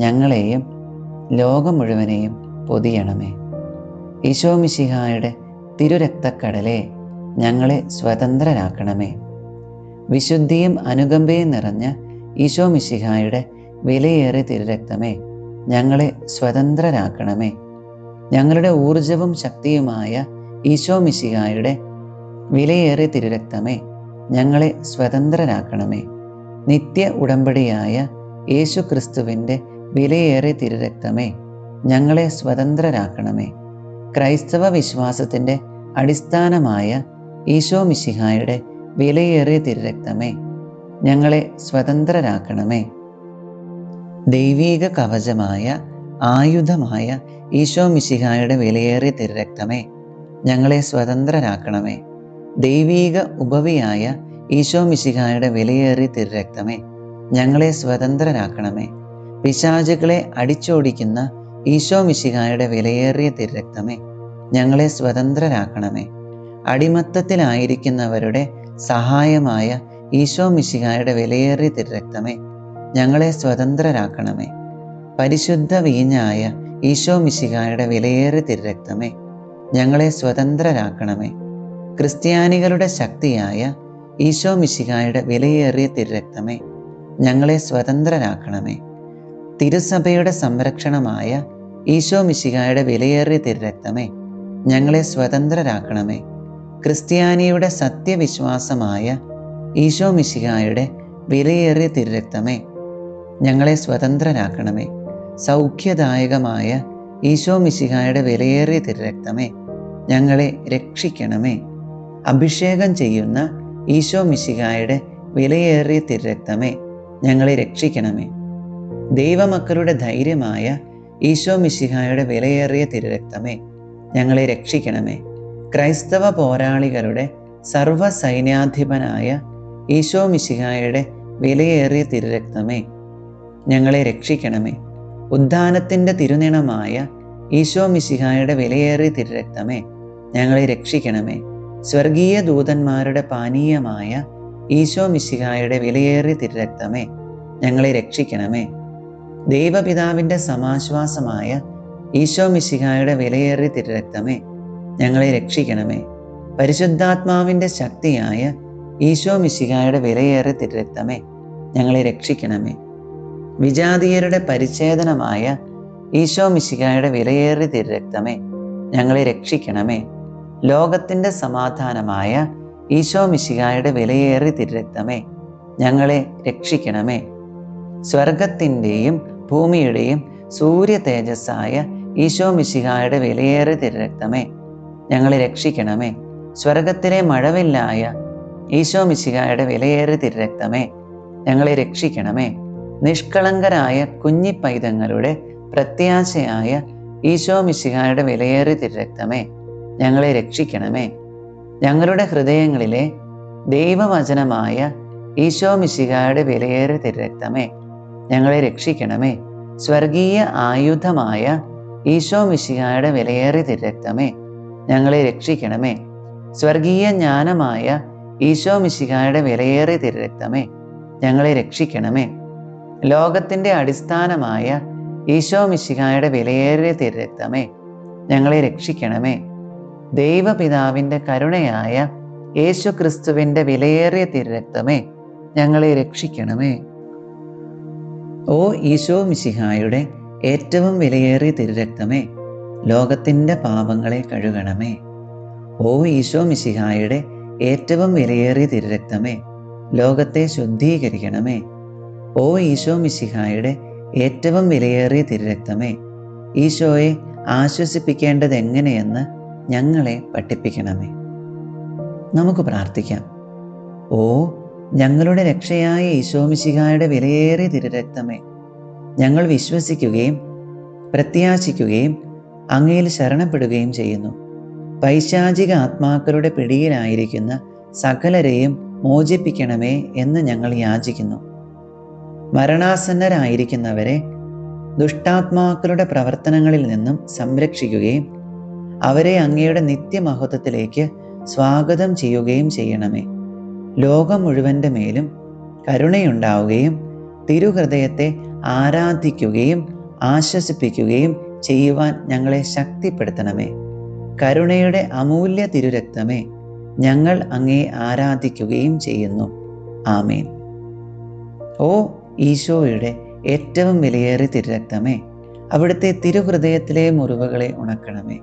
[SPEAKER 1] ഞങ്ങളെയും ലോകം മുഴുവനെയും പൊതിയണമേ. ഈശോ മിശിഹായുടെ തിരുരക്തക്കടലേ, ഞങ്ങളെ സ്വതന്ത്രരാക്കണമേ. വിശുദ്ധിയും അനുകമ്പയും നിറഞ്ഞ ഈശോ മിശിഹായുടെ വിലയേറിയ തിരുരക്തമേ, ഞങ്ങളെ സ്വതന്ത്രരാക്കണമേ. ഞങ്ങളുടെ ഊർജവും ശക്തിയുമായ ഈശോ മിശിഹായുടെ വിലയേറിയ തിരുരക്തമേ, ഞങ്ങളെ സ്വതന്ത്രരാക്കണമേ. നിത്യ ഉടമ്പടിയായ യേശു ക്രിസ്തുവിൻ്റെ വിലയേറിയ തിരുരക്തമേ, ഞങ്ങളെ സ്വതന്ത്രരാക്കണമേ. ക്രൈസ്തവ വിശ്വാസത്തിൻ്റെ അടിസ്ഥാനമായ ഈശോ മിശിഹായുടെ വിലയേറിയ തിരുരക്തമേ, ഞങ്ങളെ സ്വതന്ത്രരാക്കണമേ. ദൈവീക കവചമായ ആയുധമായ ഈശോ മിശിഹായുടെ വിലയേറിയ തിരുരക്തമേ, ഞങ്ങളെ സ്വതന്ത്രരാക്കണമേ. ദൈവീക ഉപവിയായ ഈശോ മിശിഹായുടെ വിലയേറിയ തിരുരക്തമേ, ഞങ്ങളെ സ്വതന്ത്രരാക്കണമേ. പിശാചുകളെ അടിച്ചോടിക്കുന്ന ഈശോ മിശിഹായുടെ വിലയേറിയ തിരുരക്തമേ, ഞങ്ങളെ സ്വതന്ത്രരാക്കണമേ. അടിമത്തത്തിലായിരിക്കുന്നവരുടെ സഹായമായ ഈശോ മിശിഹായുടെ വിലയേറിയ തിരുരക്തമേ, ഞങ്ങളെ സ്വതന്ത്രരാക്കണമേ. പരിശുദ്ധ വീഞ്ഞായ ഈശോ മിശിഹായുടെ വിലയേറിയ തിരുരക്തമേ, ഞങ്ങളെ സ്വതന്ത്രരാക്കണമേ. ക്രിസ്ത്യാനികളുടെ ശക്തിയായ ഈശോ മിശിഹായുടെ വിലയേറിയ തിരുരക്തമേ, ഞങ്ങളെ സ്വതന്ത്രരാക്കണമേ. തിരുസഭയുടെ സംരക്ഷണമായ ഈശോ മിശിഹായുടെ വിലയേറിയ തിരുരക്തമേ, ഞങ്ങളെ സ്വതന്ത്രരാക്കണമേ. ക്രിസ്ത്യാനിയുടെ സത്യവിശ്വാസമായ ഈശോ മിശിഹായുടെ വിലയേറിയ തിരുരക്തമേ, ഞങ്ങളെ സ്വതന്ത്രരാക്കണമേ. സൗഖ്യദായകമായ ഈശോ മിശിഹായുടെ വിലയേറിയ തിരുരക്തമേ, ഞങ്ങളെ രക്ഷിക്കണമേ. അഭിഷേകം ചെയ്യുന്ന ഈശോ മിശിഹായുടെ വിലയേറിയ തിരുരക്തമേ, ഞങ്ങളെ രക്ഷിക്കണമേ. ദൈവമക്കളുടെ ധൈര്യമായ ഈശോ മിശിഹായുടെ വിലയേറിയ തിരുരക്തമേ, ഞങ്ങളെ രക്ഷിക്കണമേ. ക്രൈസ്തവ പോരാളികളുടെ സർവ്വസൈന്യാധിപനായ ഈശോ മിശിഹായുടെ വിലയേറിയ തിരുരക്തമേ, ഞങ്ങളെ രക്ഷിക്കണമേ. ഉദ്ധാനത്തിൻ്റെ തിരുനിണമായ ഈശോ മിശിഹായുടെ വിലയേറിയ തിരുരക്തമേ, ഞങ്ങളെ രക്ഷിക്കണമേ. സ്വർഗീയ ദൂതന്മാരുടെ പാനീയമായ ഈശോ മിശിഹായുടെ വിലയേറിയ തിരുരക്തമേ, ഞങ്ങളെ രക്ഷിക്കണമേ. ദൈവപിതാവിൻ്റെ സമാശ്വാസമായ ഈശോ മിശിഹായുടെ വിലയേറിയ തിരുരക്തമേ, ഞങ്ങളെ രക്ഷിക്കണമേ. പരിശുദ്ധാത്മാവിൻ്റെ ശക്തിയായ ഈശോ മിശിഹായുടെ വിലയേറിയ തിരുരക്തമേ, ഞങ്ങളെ രക്ഷിക്കണമേ. വിജാതീയരുടെ പരിച്ഛേദനമായ ഈശോ മിശിഹായുടെ വിലയേറിയ തിരുരക്തമേ, ഞങ്ങളെ രക്ഷിക്കണമേ. ലോകത്തിൻ്റെ സമാധാനമായ ഈശോ മിശിഹായുടെ വിലയേറിയ തിരുരക്തമേ, ഞങ്ങളെ രക്ഷിക്കണമേ. സ്വർഗത്തിൻ്റെയും ഭൂമിയുടെയും സൂര്യ തേജസ്സായ ഈശോ മിശിഹായുടെ വിലയേറിയ തിരുരക്തമേ, ഞങ്ങളെ രക്ഷിക്കണമേ. സ്വർഗത്തിലെ മഴവില്ലായ ഈശോ മിശിഹായുടെ വിലയേറിയ തിരുരക്തമേ, ഞങ്ങളെ രക്ഷിക്കണമേ. നിഷ്കളങ്കരായ കുഞ്ഞിപ്പൈതങ്ങളുടെ പ്രത്യാശയായ ഈശോ മിശിഹായുടെ വിലയേറിയ തിരുരക്തമേ, ഞങ്ങളെ രക്ഷിക്കണമേ. ഞങ്ങളുടെ ഹൃദയങ്ങളിലെ ദൈവവചനമായ ഈശോ മിശിഹായുടെ വിലയേറിയ തിരുരക്തമേ, ഞങ്ങളെ രക്ഷിക്കണമേ. സ്വർഗീയ ആയുധമായ ഈശോ മിശിഹായുടെ വിലയേറിയ തിരുരക്തമേ, ഞങ്ങളെ രക്ഷിക്കണമേ. സ്വർഗീയ ജ്ഞാനമായ ഈശോ മിശിഹായുടെ വിലയേറിയ തിരുരക്തമേ, ഞങ്ങളെ രക്ഷിക്കണമേ. ലോകത്തിൻ്റെ അടിസ്ഥാനമായ ഈശോ മിശിഹായുടെ വിലയേറിയ തിരുരക്തമേ, ഞങ്ങളെ രക്ഷിക്കണമേ. ദൈവപിതാവിൻ്റെ കരുണയായ യേശു ക്രിസ്തുവിൻ്റെ വിലയേറിയ തിരുരക്തമേ, ഞങ്ങളെ രക്ഷിക്കണമേ. ഓ ഈശോ മിശിഹായുടെ ഏറ്റവും വിലയേറിയ തിരുരക്തമേ, ലോകത്തിൻ്റെ പാപങ്ങളെ കഴുകണമേ. ഓ ഈശോ മിശിഹായുടെ ഏറ്റവും വിലയേറിയ തിരുരക്തമേ, ലോകത്തെ ശുദ്ധീകരിക്കണമേ. ഓ ഈശോ മിശിഹായുടെ ഏറ്റവും വിലയേറിയ തിരുരക്തമേ, ഈശോയെ ആശ്വസിപ്പിക്കേണ്ടത് എങ്ങനെയെന്ന് ഞങ്ങളെ പഠിപ്പിക്കണമേ. നമുക്ക് പ്രാർത്ഥിക്കാം. ഓ ഞങ്ങളുടെ രക്ഷയായ ഈശോ മിശിഹായുടെ വിലയേറിയ തിരുരക്തമേ, ഞങ്ങൾ വിശ്വസിക്കുകയും പ്രത്യാശിക്കുകയും അങ്ങയിൽ ശരണപ്പെടുകയും ചെയ്യുന്നു. പൈശാചിക ആത്മാക്കളുടെ പിടിയിലായിരിക്കുന്ന സകലരെയും മോചിപ്പിക്കണമേ എന്ന് ഞങ്ങൾ യാചിക്കുന്നു. മരണാസന്നരായിരിക്കുന്നവരെ ദുഷ്ടാത്മാക്കളുടെ പ്രവർത്തനങ്ങളിൽ നിന്നും സംരക്ഷിക്കുകയും അവരെ അങ്ങയുടെ നിത്യമഹത്വത്തിലേക്ക് സ്വാഗതം ചെയ്യുകയും ചെയ്യണമേ. ലോകം മുഴുവൻ്റെ മേലും കരുണയുണ്ടാവുകയും തിരുഹൃദയത്തെ ആരാധിക്കുകയും ആശ്വസിപ്പിക്കുകയും ചെയ്യുവാൻ ഞങ്ങളെ ശക്തിപ്പെടുത്തണമേ. കരുണയുടെ അമൂല്യ തിരുരക്തമേ, ഞങ്ങൾ അങ്ങയെ ആരാധിക്കുകയും ചെയ്യുന്നു. ആമേൻ. ഓ ഈശോയുടെ ഏറ്റവും വിലയേറിയ തിരുരക്തമേ, അവിടുത്തെ തിരുഹൃദയത്തിലെ മുറിവുകളെ ഉണക്കണമേ.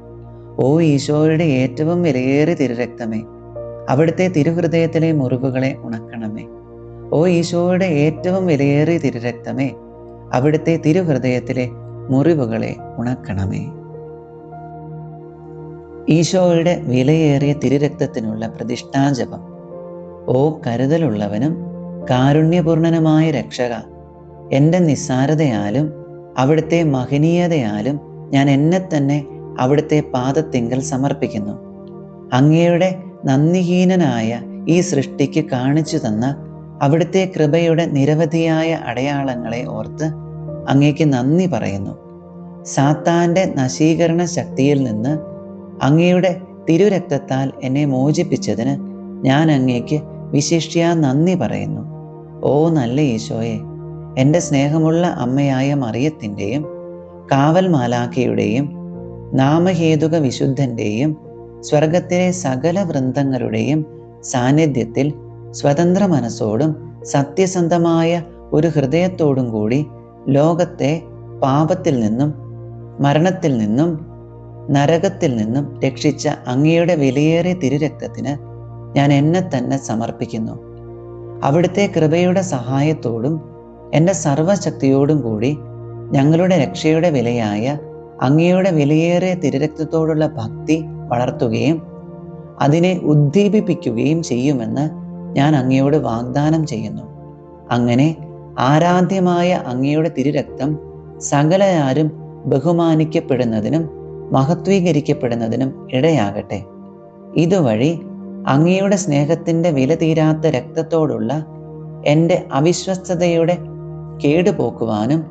[SPEAKER 1] ഓ ഈശോയുടെ ഏറ്റവും വിലയേറിയ തിരുരക്തമേ, അവിടുത്തെ തിരുഹൃദയത്തിലെ മുറിവുകളെ ഉണക്കണമേ. ഓ ഈശോയുടെ ഏറ്റവും വിലയേറിയ തിരുരക്തമേ, അവിടുത്തെ തിരുഹൃദയത്തിലെ മുറിവുകളെ ഉണക്കണമേ. ഈശോയുടെ വിലയേറിയ തിരുരക്തത്തിനുള്ള പ്രതിഷ്ഠാജപം. ഓ കരുതലുള്ളവനും കാരുണ്യപൂർണനുമായ രക്ഷക, എൻ്റെ നിസ്സാരതയാലും അവിടുത്തെ മഹനീയതയാലും ഞാൻ എന്നെ തന്നെ അവിടുത്തെ പാദത്തിങ്കൽ സമർപ്പിക്കുന്നു. അങ്ങയുടെ നന്ദിഹീനനായ ഈ സൃഷ്ടിക്ക് കാണിച്ചു തന്ന അവിടുത്തെ കൃപയുടെ നിരവധിയായ അടയാളങ്ങളെ ഓർത്ത് അങ്ങേക്ക് നന്ദി പറയുന്നു. സാത്താൻ്റെ നശീകരണ ശക്തിയിൽ നിന്ന് അങ്ങയുടെ തിരുരക്തത്താൽ എന്നെ മോചിപ്പിച്ചതിന് ഞാൻ അങ്ങേക്ക് വിശിഷ്യാ നന്ദി പറയുന്നു. ഓ നല്ല ഈശോയെ, എൻ്റെ സ്നേഹമുള്ള അമ്മയായ മറിയത്തിൻ്റെയും കാവൽ മാലാഖയുടെയും നാമഹേതുക വിശുദ്ധൻ്റെയും സ്വർഗത്തിലെ സകല വൃന്ദങ്ങളുടെയും സാന്നിധ്യത്തിൽ സ്വതന്ത്ര മനസ്സോടും സത്യസന്ധമായ ഒരു ഹൃദയത്തോടും കൂടി ലോകത്തെ പാപത്തിൽ നിന്നും മരണത്തിൽ നിന്നും നരകത്തിൽ നിന്നും രക്ഷിച്ച അങ്ങയുടെ വിലയേറിയ തിരുരക്തത്തിന് ഞാൻ എന്നെ തന്നെ സമർപ്പിക്കുന്നു. അവിടുത്തെ കൃപയുടെ സഹായത്തോടും എൻ്റെ സർവശക്തിയോടും കൂടി ഞങ്ങളുടെ രക്ഷയുടെ വിലയായ അങ്ങയുടെ വിലയേറിയ തിരുരക്തത്തോടുള്ള ഭക്തി വളർത്തുകയും അതിനെ ഉദ്ദീപിപ്പിക്കുകയും ചെയ്യുമെന്ന് ഞാൻ അങ്ങയോട് വാഗ്ദാനം ചെയ്യുന്നു. അങ്ങനെ ആരാധ്യമായ അങ്ങയുടെ തിരുരക്തം സകലയാരും ബഹുമാനിക്കപ്പെടുന്നതിനും മഹത്വീകരിക്കപ്പെടുന്നതിനും ഇടയാകട്ടെ. ഇതുവഴി അങ്ങയുടെ സ്നേഹത്തിൻ്റെ വില തീരാത്ത രക്തത്തോടുള്ള എൻ്റെ അവിശ്വസ്തതയുടെ കേടുപോക്കുവാനും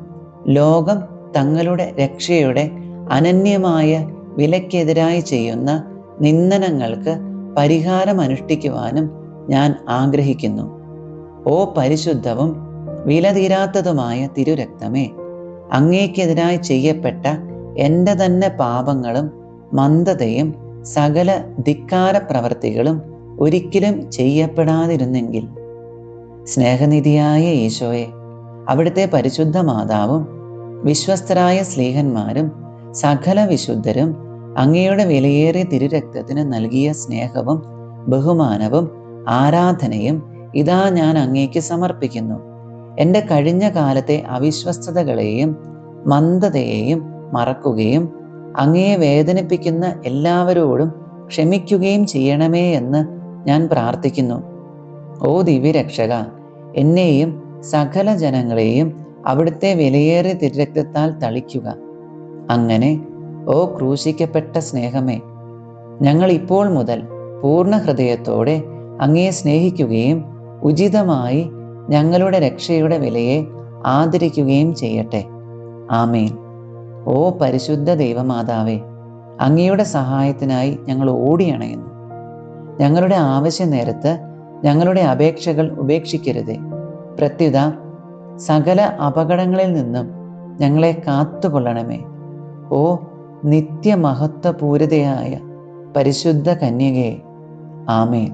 [SPEAKER 1] ലോകം തങ്ങളുടെ രക്ഷയുടെ അനന്യമായ വിലക്കെതിരായി ചെയ്യുന്ന നിന്ദനങ്ങൾക്ക് പരിഹാരം അനുഷ്ഠിക്കുവാനും ഞാൻ ആഗ്രഹിക്കുന്നു. ഓ പരിശുദ്ധവും വിലതീരാത്തതുമായ തിരുരക്തമേ, അങ്ങേക്കെതിരായി ചെയ്യപ്പെട്ട എൻ്റെ തന്നെ പാപങ്ങളും മന്ദതയും സകല ധിക്കാര പ്രവർത്തികളും ഒരിക്കലും ചെയ്യപ്പെടാതിരുന്നെങ്കിൽ, സ്നേഹനിധിയായ ഈശോയെ, അവിടുത്തെ പരിശുദ്ധ മാതാവും വിശ്വസ്തരായ സ്ലീഹന്മാരും സകല വിശുദ്ധരും അങ്ങയുടെ വിലയേറിയ തിരുരക്തത്തിന് നൽകിയ സ്നേഹവും ബഹുമാനവും ആരാധനയും ഇതാ ഞാൻ അങ്ങേക്ക് സമർപ്പിക്കുന്നു. എൻ്റെ കഴിഞ്ഞ കാലത്തെ അവിശ്വസ്തതകളെയും മന്ദതയെയും മറക്കുകയും അങ്ങയെ വേദനിപ്പിക്കുന്ന എല്ലാവരോടും ക്ഷമിക്കുകയും ചെയ്യണമേ എന്ന് ഞാൻ പ്രാർത്ഥിക്കുന്നു. ഓ ദിവ്യരക്ഷക, എന്നെയും സകല ജനങ്ങളെയും അവിടുത്തെ വിലയേറിയ തിരുരക്തത്താൽ തളിക്കുക. അങ്ങനെ ഓ ക്രൂശിക്കപ്പെട്ട സ്നേഹമേ, ഞങ്ങൾ ഇപ്പോൾ മുതൽ പൂർണ്ണ ഹൃദയത്തോടെ അങ്ങയെ സ്നേഹിക്കുകയും ഉചിതമായി ഞങ്ങളുടെ രക്ഷയുടെ വിലയെ ആദരിക്കുകയും ചെയ്യട്ടെ. ആമേൻ. ഓ പരിശുദ്ധ ദൈവമാതാവേ, അങ്ങയുടെ സഹായത്തിനായി ഞങ്ങൾ ഓടിയണയുന്നു. ഞങ്ങളുടെ ആവശ്യ നേരത്ത് ഞങ്ങളുടെ അപേക്ഷകൾ ഉപേക്ഷിക്കരുതേ. പ്രത്യുത സകല അപകടങ്ങളിൽ നിന്നും ഞങ്ങളെ കാത്തുകൊള്ളണമേ. ഓ നിത്യമഹത്വപൂരിതയായ പരിശുദ്ധ കന്യകേ, ആമേൻ.